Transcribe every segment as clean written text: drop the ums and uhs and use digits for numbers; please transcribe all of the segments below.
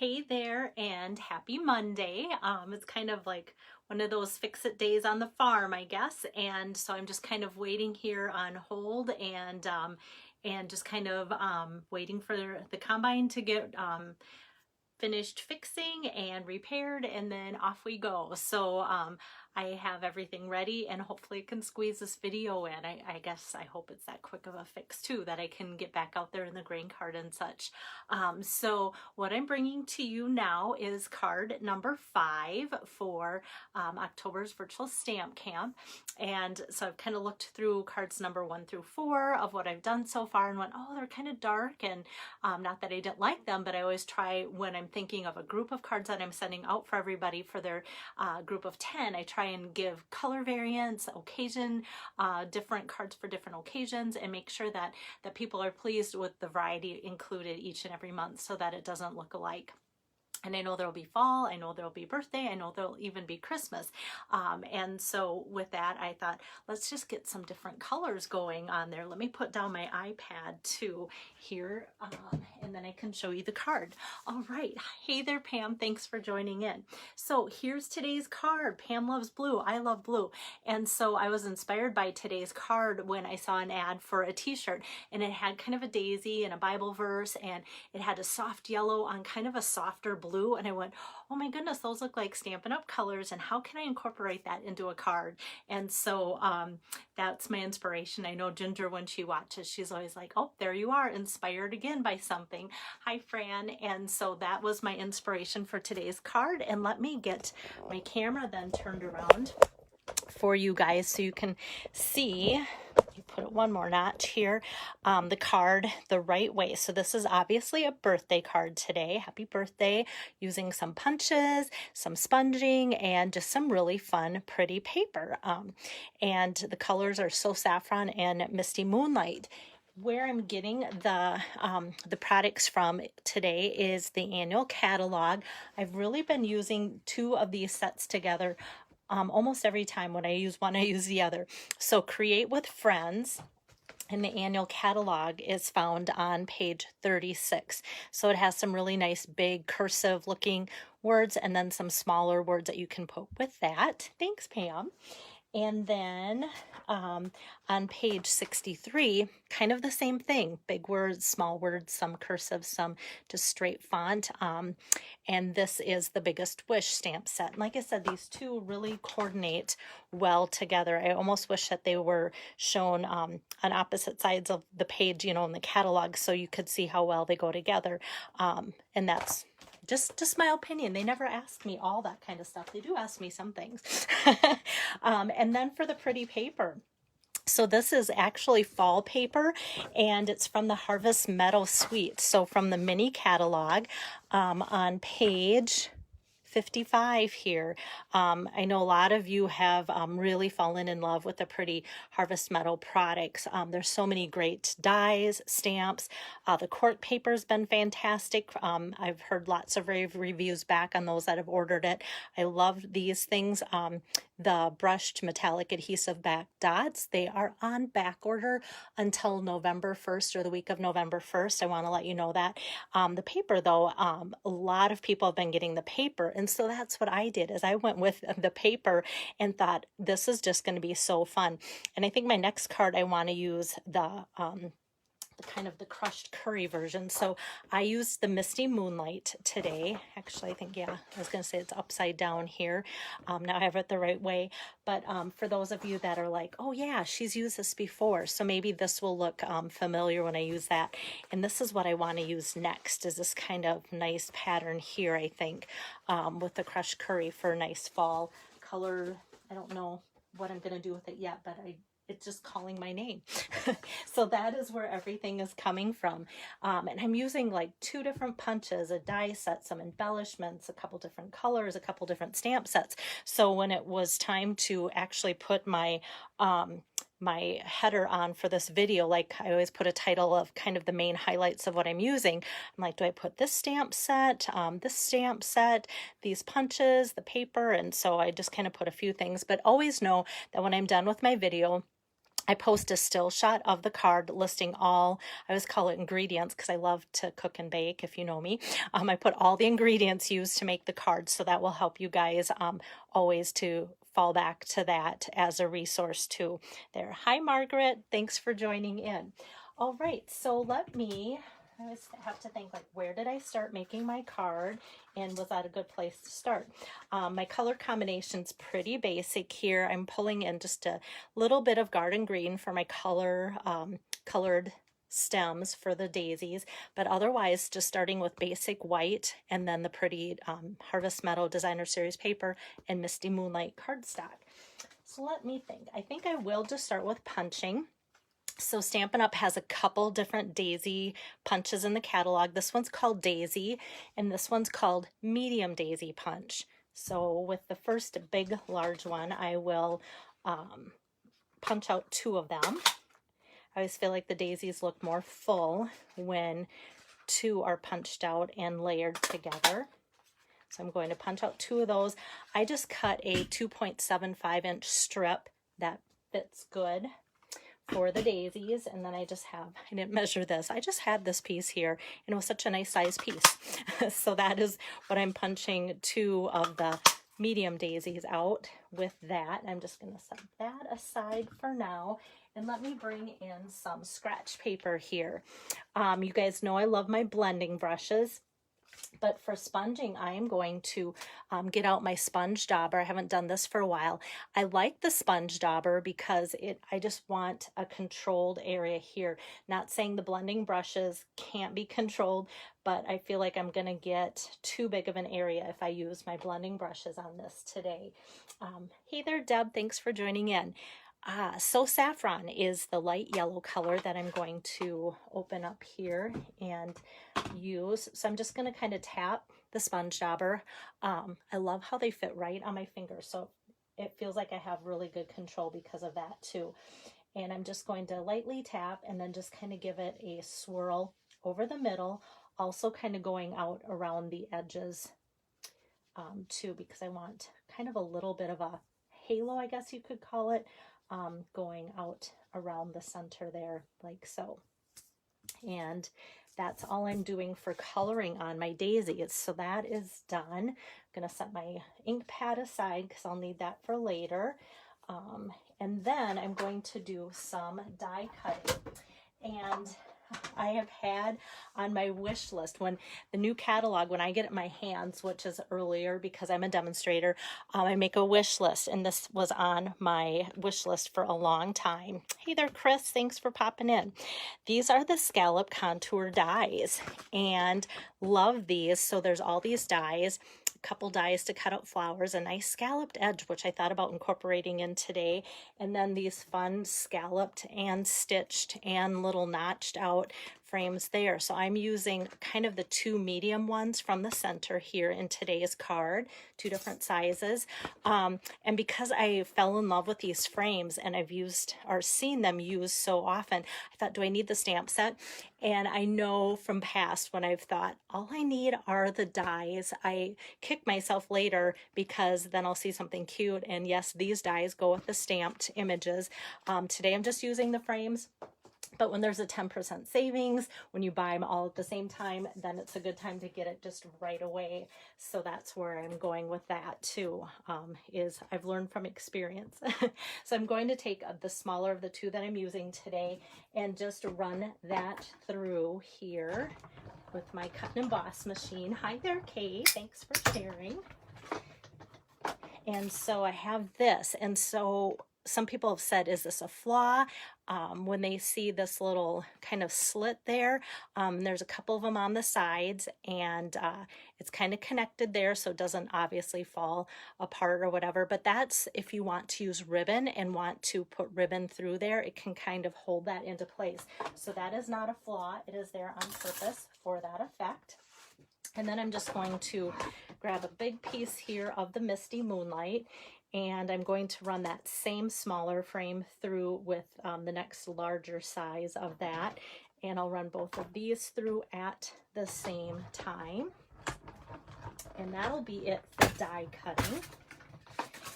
Hey there and happy Monday. It's kind of like one of those fix-it days on the farm, I guess. And so I'm just kind of waiting here on hold and just kind of waiting for the combine to get finished fixing and repaired, and then off we go. So I have everything ready and hopefully I can squeeze this video in. I guess I hope it's that quick of a fix too, that I can get back out there in the grain cart and such. So what I'm bringing to you now is card number 5 for October's virtual stamp camp. And so I've kind of looked through cards number 1 through 4 of what I've done so far and went, oh, they're kind of dark, and not that I didn't like them, but I always try, when I'm thinking of a group of cards that I'm sending out for everybody for their group of 10, I try and give color variants, occasion, different cards for different occasions, and make sure that people are pleased with the variety included each and every month so that it doesn't look alike. And I know there'll be fall, I know there'll be birthday, I know there'll even be Christmas. And so with that, I thought, let's just get some different colors going on there. Let me put down my iPad too here, and then I can show you the card. All right. Hey there, Pam. Thanks for joining in. So here's today's card. Pam loves blue. I love blue. And so I was inspired by today's card when I saw an ad for a t-shirt, and it had kind of a daisy and a Bible verse, and it had a soft yellow on kind of a softer blue. And I went, oh my goodness, those look like Stampin' Up! Colors, and how can I incorporate that into a card? And so that's my inspiration. I know Ginger, when she watches, she's always like, oh, there you are, inspired again by something. Hi, Fran. And so that was my inspiration for today's card. And let me get my camera then turned around for you guys so you can see. You put it one more notch here, the card the right way. So this is obviously a birthday card today. Happy birthday, using some punches, some sponging, and just some really fun, pretty paper. And the colors are So Saffron and Misty Moonlight. Where I'm getting the products from today is the annual catalog. I've really been using 2 of these sets together. Almost every time when I use one, I use the other. So Create with Friends and the annual catalog is found on page 36. So it has some really nice big cursive looking words and then some smaller words that you can put with that. Thanks, Pam. And then on page 63, kind of the same thing. Big words, small words, some cursive, some just straight font. And this is the Biggest Wish stamp set. And like I said, these 2 really coordinate well together. I almost wish that they were shown on opposite sides of the page, you know, in the catalog, so you could see how well they go together. And that's just my opinion. They never ask me all that kind of stuff. They do ask me some things. And then for the pretty paper. So this is actually fall paper, and it's from the Harvest Meadow Suite. So from the mini catalog, on page 55 here. I know a lot of you have really fallen in love with the pretty Harvest Meadow products. There's so many great dies, stamps. The cork paper's been fantastic. I've heard lots of rave reviews back on those that have ordered it. I love these things. The brushed metallic adhesive back dots, they are on back order until November 1st or the week of November 1st. I want to let you know that. The paper though, a lot of people have been getting the paper. And so that's what I did, is I went with the paper and thought, this is just going to be so fun. And I think my next card, I want to use the kind of the crushed curry version. So I used the Misty Moonlight today. Actually, I think, yeah, I was going to say it's upside down here. Now I have it the right way. But for those of you that are like, oh yeah, she's used this before, so maybe this will look familiar when I use that. And this is what I want to use next, is this kind of nice pattern here, I think, with the crushed curry for a nice fall color. I don't know what I'm going to do with it yet, but it's just calling my name. So that is where everything is coming from. And I'm using like 2 different punches, a die set, some embellishments, a couple different colors, a couple different stamp sets. So when it was time to actually put my my header on for this video, like I always put a title of kind of the main highlights of what I'm using. I'm like, do I put this stamp set, these punches, the paper? And so I just kind of put a few things, but always know that when I'm done with my video, I post a still shot of the card listing all, I always call it ingredients because I love to cook and bake, if you know me. I put all the ingredients used to make the card, so that will help you guys always to fall back to that as a resource too. There. Hi, Margaret. Thanks for joining in. All right, so I always have to think, like, where did I start making my card, and was that a good place to start? My color combination's pretty basic here. I'm pulling in just a little bit of garden green for my colored stems for the daisies, but otherwise just starting with basic white and then the pretty Harvest Meadow Designer Series paper and Misty Moonlight cardstock. So let me think. I think I will just start with punching. So Stampin' Up! Has a couple different daisy punches in the catalog. This one's called Daisy, and this one's called Medium Daisy Punch. So with the first big, large one, I will punch out 2 of them. I always feel like the daisies look more full when 2 are punched out and layered together. So I'm going to punch out 2 of those. I just cut a 2.75 inch strip that fits good for the daisies, and then I didn't measure this, I just had this piece here and it was such a nice size piece. So that is what I'm punching 2 of the medium daisies out with that. I'm just going to set that aside for now, and let me bring in some scratch paper here. You guys know I love my blending brushes. But for sponging, I am going to get out my sponge dauber. I haven't done this for a while. I like the sponge dauber because I just want a controlled area here. Not saying the blending brushes can't be controlled, but I feel like I'm going to get too big of an area if I use my blending brushes on this today. Hey there, Deb. Thanks for joining in. So Saffron is the light yellow color that I'm going to open up here and use. So I'm just going to kind of tap the sponge dauber. I love how they fit right on my fingers, so it feels like I have really good control because of that too. And I'm just going to lightly tap and then just kind of give it a swirl over the middle, also kind of going out around the edges too, because I want kind of a little bit of a halo, I guess you could call it, going out around the center there, like so. And that's all I'm doing for coloring on my daisies. So that is done. I'm going to set my ink pad aside because I'll need that for later. And then I'm going to do some die cutting. And I have had on my wish list, when the new catalog, when I get it in my hands, which is earlier because I'm a demonstrator, I make a wish list, and this was on my wish list for a long time. Hey there, Chris, thanks for popping in. These are the Scallop contour dies, and love these. So there's all these dies, couple dies to cut out flowers, a nice scalloped edge, which I thought about incorporating in today, and then these fun scalloped and stitched and little notched out frames there. So I'm using kind of the 2 medium ones from the center here in today's card, 2 different sizes. And because I fell in love with these frames and I've used or seen them used so often, I thought, do I need the stamp set? And I know from past when I've thought, all I need are the dies, I kick myself later because then I'll see something cute. And yes, these dies go with the stamped images. Today I'm just using the frames. But when there's a 10% savings, when you buy them all at the same time, then it's a good time to get it just right away. So that's where I'm going with that too, is I've learned from experience. So I'm going to take the smaller of the 2 that I'm using today and just run that through here with my cut and emboss machine. Hi there, Kay. Thanks for sharing. And so I have this. And so some people have said, is this a flaw? When they see this little kind of slit there, there's a couple of them on the sides, and it's kind of connected there, so it doesn't obviously fall apart or whatever. But that's if you want to use ribbon and want to put ribbon through there, it can kind of hold that into place. So that is not a flaw. It is there on purpose for that effect. And then I'm just going to grab a big piece here of the Misty Moonlight, and I'm going to run that same smaller frame through with the next larger size of that. And I'll run both of these through at the same time. And that'll be it for die cutting.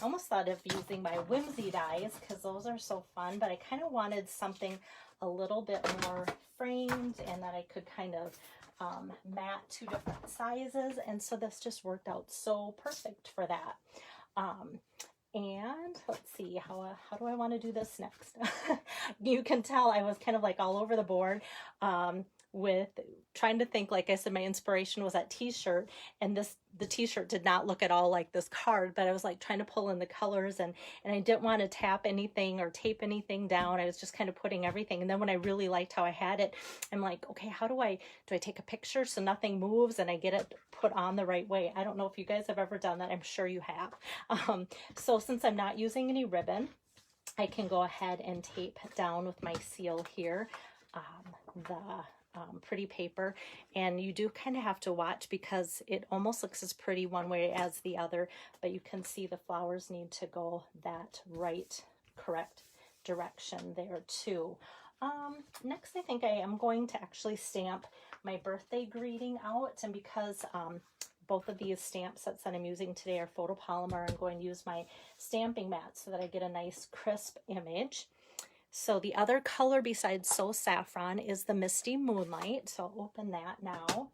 almost thought of using my Whimsy dies because those are so fun, but I kind of wanted something a little bit more framed and that I could kind of mat 2 different sizes, and so this just worked out so perfect for that. And let's see, how do I want to do this next? You can tell I was kind of like all over the board with trying to think. Like I said, my inspiration was that t-shirt, and the t-shirt did not look at all like this card, but I was like trying to pull in the colors, and I didn't want to tap anything or tape anything down. I was just kind of putting everything, and then when I really liked how I had it, I'm like, okay, how do I take a picture so nothing moves and I get it put on the right way? I don't know if you guys have ever done that. I'm sure you have. So since I'm not using any ribbon, I can go ahead and tape down with my seal here the pretty paper, and you do kind of have to watch because it almost looks as pretty one way as the other, but you can see the flowers need to go that correct direction there too. Next, I think I am going to actually stamp my birthday greeting out, and because both of these stamp sets that I'm using today are photopolymer, I'm going to use my stamping mat so that I get a nice crisp image. So the other color besides So Saffron is the Misty Moonlight. So I'll open that now,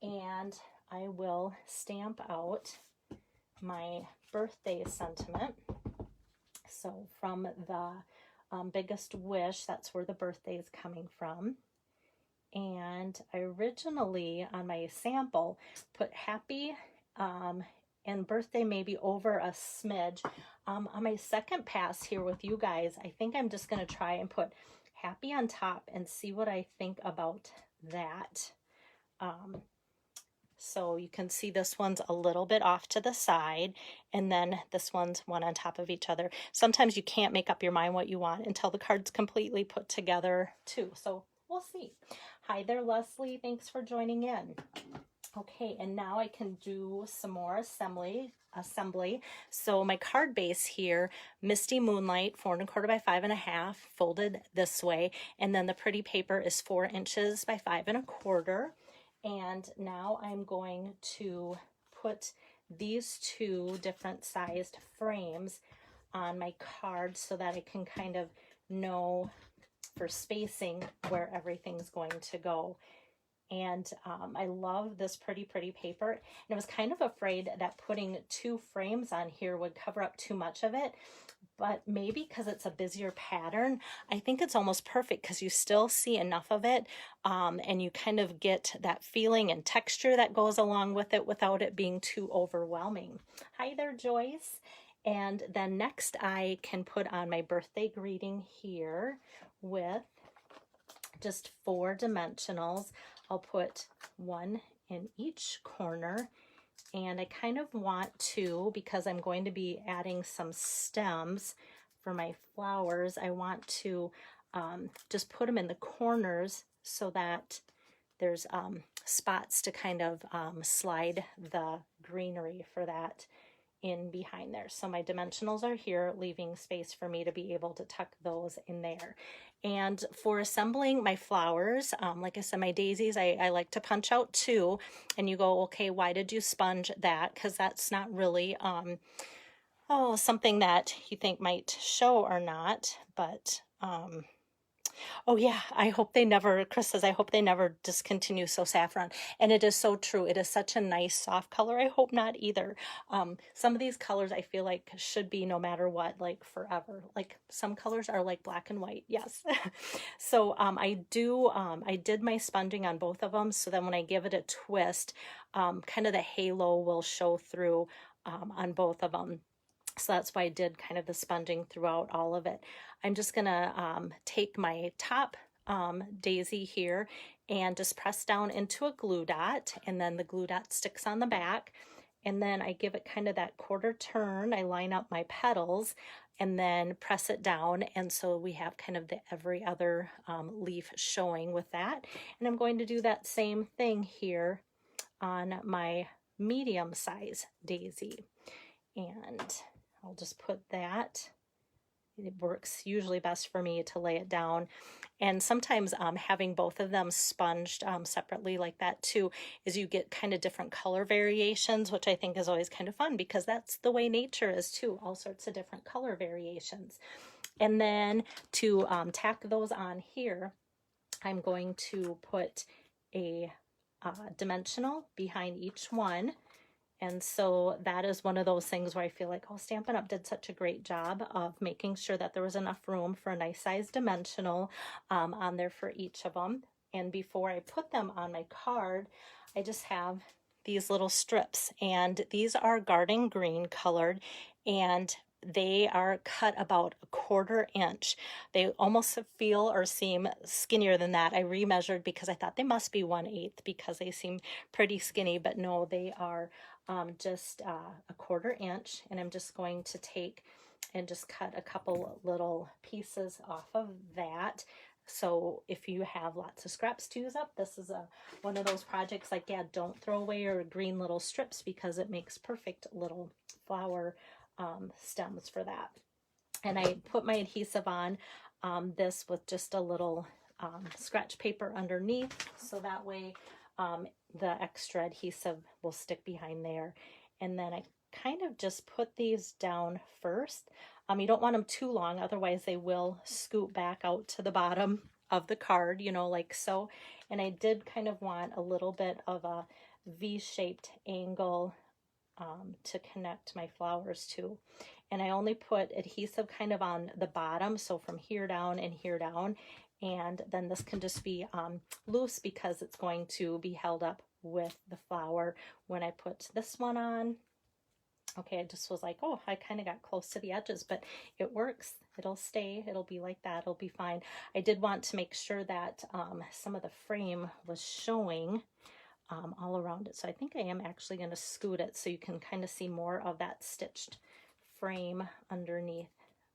and I will stamp out my birthday sentiment. So from the Biggest Wish, that's where the birthday is coming from. And I originally on my sample put happy and birthday maybe over a smidge. On my second pass here with you guys, I think I'm just going to try and put happy on top and see what I think about that. So you can see this one's a little bit off to the side, and then this one's one on top of each other. Sometimes you can't make up your mind what you want until the card's completely put together too. So we'll see. Hi there, Leslie. Thanks for joining in. Okay, and now I can do some more assembly. So my card base here, Misty Moonlight, 4 1/4 by 5 1/2, folded this way, and then the pretty paper is 4 inches by 5 1/4. And now I'm going to put these 2 different sized frames on my card so that I can kind of know for spacing where everything's going to go. And I love this pretty paper, and I was kind of afraid that putting 2 frames on here would cover up too much of it, but maybe because it's a busier pattern, I think it's almost perfect because you still see enough of it, and you kind of get that feeling and texture that goes along with it without it being too overwhelming. Hi there, Joyce. And then next I can put on my birthday greeting here with just 4 dimensionals. I'll put 1 in each corner, and I kind of want to, because I'm going to be adding some stems for my flowers, I want to just put them in the corners so that there's spots to kind of slide the greenery for that in behind there. So my dimensionals are here, leaving space for me to be able to tuck those in there. And for assembling my flowers, like I said, my daisies, I like to punch out 2, and you go, okay, why did you sponge that? Because that's not really something that you think might show or not, but oh yeah, I hope they never, Chris says, I hope they never discontinue So Saffron. And it is so true. It is such a nice soft color. I hope not either. Some of these colors I feel like should be no matter what, like forever. Like some colors are like black and white. Yes. So I did my sponging on both of them. So then when I give it a twist, kind of the halo will show through on both of them. So that's why I did kind of the sponging throughout all of it. I'm just going to take my top daisy here and just press down into a glue dot, and then the glue dot sticks on the back, and then I give it kind of that quarter turn. I line up my petals and then press it down, and so we have kind of the every other leaf showing with that. And I'm going to do that same thing here on my medium size daisy, and I'll just put that it works usually best for me to lay it down. And sometimes having both of them sponged separately like that too, is you get kind of different color variations, which I think is always kind of fun because that's the way nature is too, all sorts of different color variations. And then to tack those on here, I'm going to put a dimensional behind each one. And so that is one of those things where I feel like, oh, Stampin' Up! Did such a great job of making sure that there was enough room for a nice size dimensional on there for each of them. And before I put them on my card, I just have these little strips, and these are garden green colored, and they are cut about 1/4 inch. They almost feel or seem skinnier than that. I remeasured because I thought they must be 1/8 because they seem pretty skinny, but no, they are just 1/4 inch. And I'm just going to take and just cut a couple little pieces off of that. So if you have lots of scraps to use up, this is one of those projects like, yeah, don't throw away your green little strips because it makes perfect little flower stems for that. And I put my adhesive on this with just a little scratch paper underneath, so that way the extra adhesive will stick behind there. And then I kind of just put these down first. You don't want them too long, otherwise they will scoot back out to the bottom of the card, you know, like so. And I did kind of want a little bit of a V-shaped angle to connect my flowers to. And I only put adhesive kind of on the bottom, so from here down and here down. And then this can just be loose because it's going to be held up with the flower when I put this one on. Okay, I just was like, oh, I kind of got close to the edges, but it works. It'll stay. It'll be like that. It'll be fine. I did want to make sure that some of the frame was showing all around it. So I think I am actually going to scoot it so you can kind of see more of that stitched frame underneath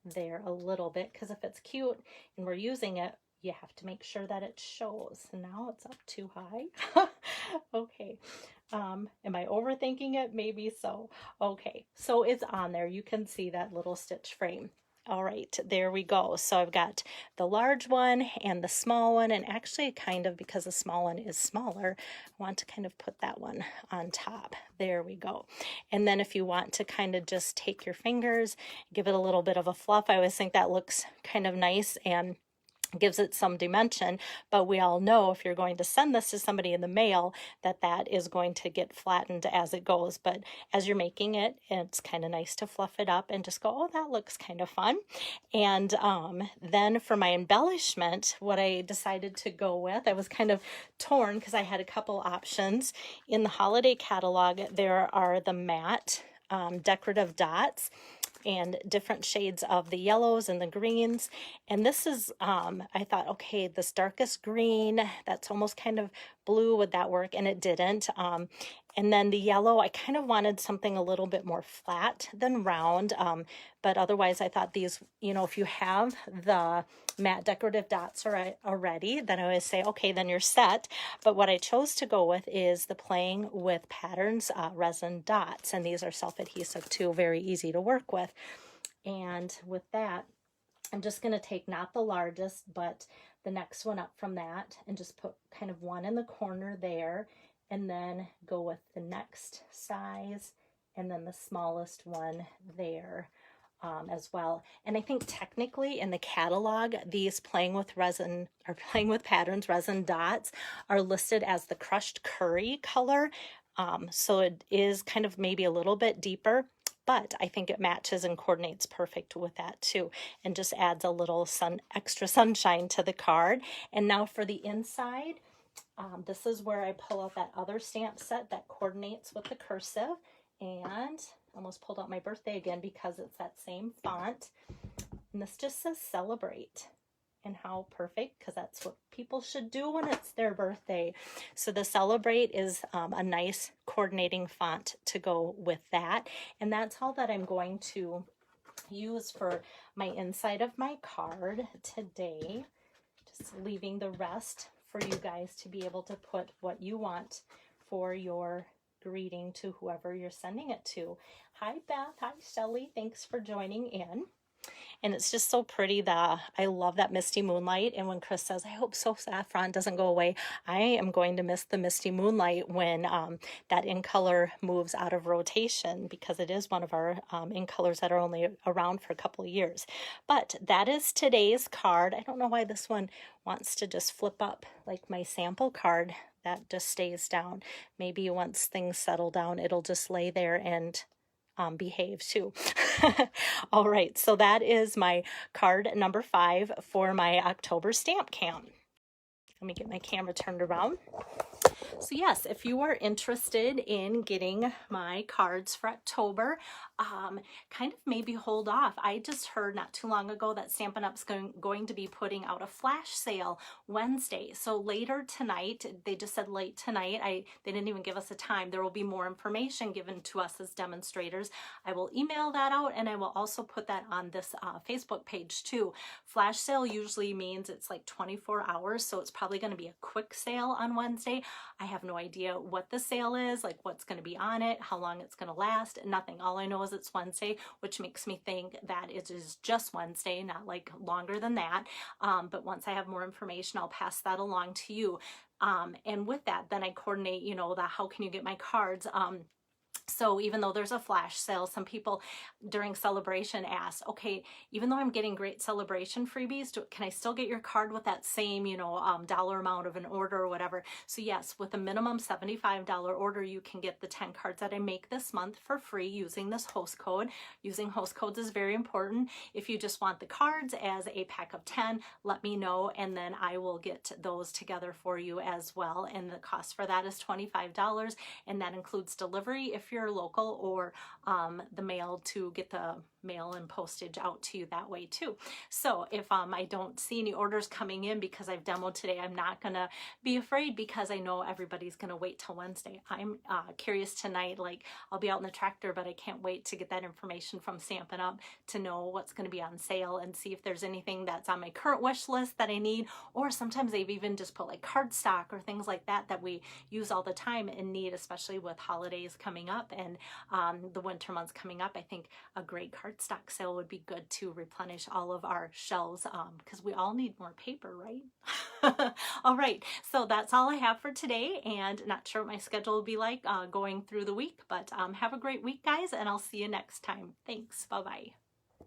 there a little bit, because if it's cute and we're using it, you have to make sure that it shows. And now it's up too high. Okay. Am I overthinking it? Maybe so. Okay, so it's on there. You can see that little stitch frame. All right, there we go. So I've got the large one and the small one, and actually kind of, because the small one is smaller, I want to kind of put that one on top. There we go. And then if you want to kind of just take your fingers, give it a little bit of a fluff, I always think that looks kind of nice and gives it some dimension. But we all know if you're going to send this to somebody in the mail, that that is going to get flattened as it goes. But as you're making it, it's kind of nice to fluff it up and just go, oh, that looks kind of fun. And then for my embellishment, what I decided to go with, I was kind of torn because I had a couple options. In the holiday catalog, there are the matte decorative dots and different shades of the yellows and the greens. And this is, I thought, okay, this darkest green, that's almost kind of blue, would that work? And it didn't. And then the yellow, I kind of wanted something a little bit more flat than round. But otherwise, I thought these, you know, if you have the matte decorative dots already, then I always say, okay, then you're set. But what I chose to go with is the Playing with Patterns resin dots. And these are self-adhesive too, very easy to work with. And with that, I'm just going to take not the largest, but the next one up from that, and just put kind of one in the corner there, and then go with the next size, and then the smallest one there as well. And I think technically in the catalog, these Playing with Patterns resin dots are listed as the crushed curry color. So it is kind of maybe a little bit deeper, but I think it matches and coordinates perfect with that too, and just adds a little extra sunshine to the card. And now for the inside, this is where I pull out that other stamp set that coordinates with the cursive, and almost pulled out my birthday again because it's that same font. And this just says Celebrate. And how perfect, because that's what people should do when it's their birthday. So the Celebrate is a nice coordinating font to go with that. And that's all that I'm going to use for my inside of my card today. Just leaving the rest for you guys to be able to put what you want for your greeting to whoever you're sending it to. Hi Beth, hi Shelly, thanks for joining in. And it's just so pretty. I love that misty moonlight. And when Chris says, I hope So Saffron doesn't go away, I am going to miss the misty moonlight when that in color moves out of rotation, because it is one of our in colors that are only around for a couple of years. But that is today's card. I don't know why this one wants to just flip up like my sample card. That just stays down. Maybe once things settle down, it'll just lay there and behave too. All right, so that is my card number 5 for my October stamp count. Let me get my camera turned around. So yes, if you are interested in getting my cards for October, kind of maybe hold off. I just heard not too long ago that Stampin' Up's going to be putting out a flash sale Wednesday. So later tonight, they just said late tonight, they didn't even give us a time. There will be more information given to us as demonstrators. I will email that out, and I will also put that on this Facebook page too. Flash sale usually means it's like 24 hours, so it's probably going to be a quick sale on Wednesday. I have no idea what the sale is, like what's going to be on it, how long it's going to last, nothing. All I know is it's Wednesday, which makes me think that it is just Wednesday, not like longer than that. But once I have more information, I'll pass that along to you. And with that, then I coordinate, you know, the how can you get my cards. So even though there's a flash sale, some people during celebration ask, okay, even though I'm getting great celebration freebies, can I still get your card with that same, you know, dollar amount of an order or whatever? So yes, with a minimum $75 order, you can get the 10 cards that I make this month for free using this host code. Using host codes is very important. If you just want the cards as a pack of 10, let me know, and then I will get those together for you as well. And the cost for that is $25, and that includes delivery if you're local, or the mail to get the mail and postage out to you that way too. So if I don't see any orders coming in because I've demoed today, I'm not gonna be afraid, because I know everybody's gonna wait till Wednesday. I'm curious tonight, like I'll be out in the tractor, but I can't wait to get that information from Stampin' Up to know what's gonna be on sale and see if there's anything that's on my current wish list that I need, or sometimes they've even just put like cardstock or things like that that we use all the time and need, especially with holidays coming up and the winter months coming up. I think a great cardstock sale would be good to replenish all of our shelves, because we all need more paper, right? All right, so that's all I have for today, and not sure what my schedule will be like going through the week, but have a great week, guys, and I'll see you next time. Thanks. Bye-bye.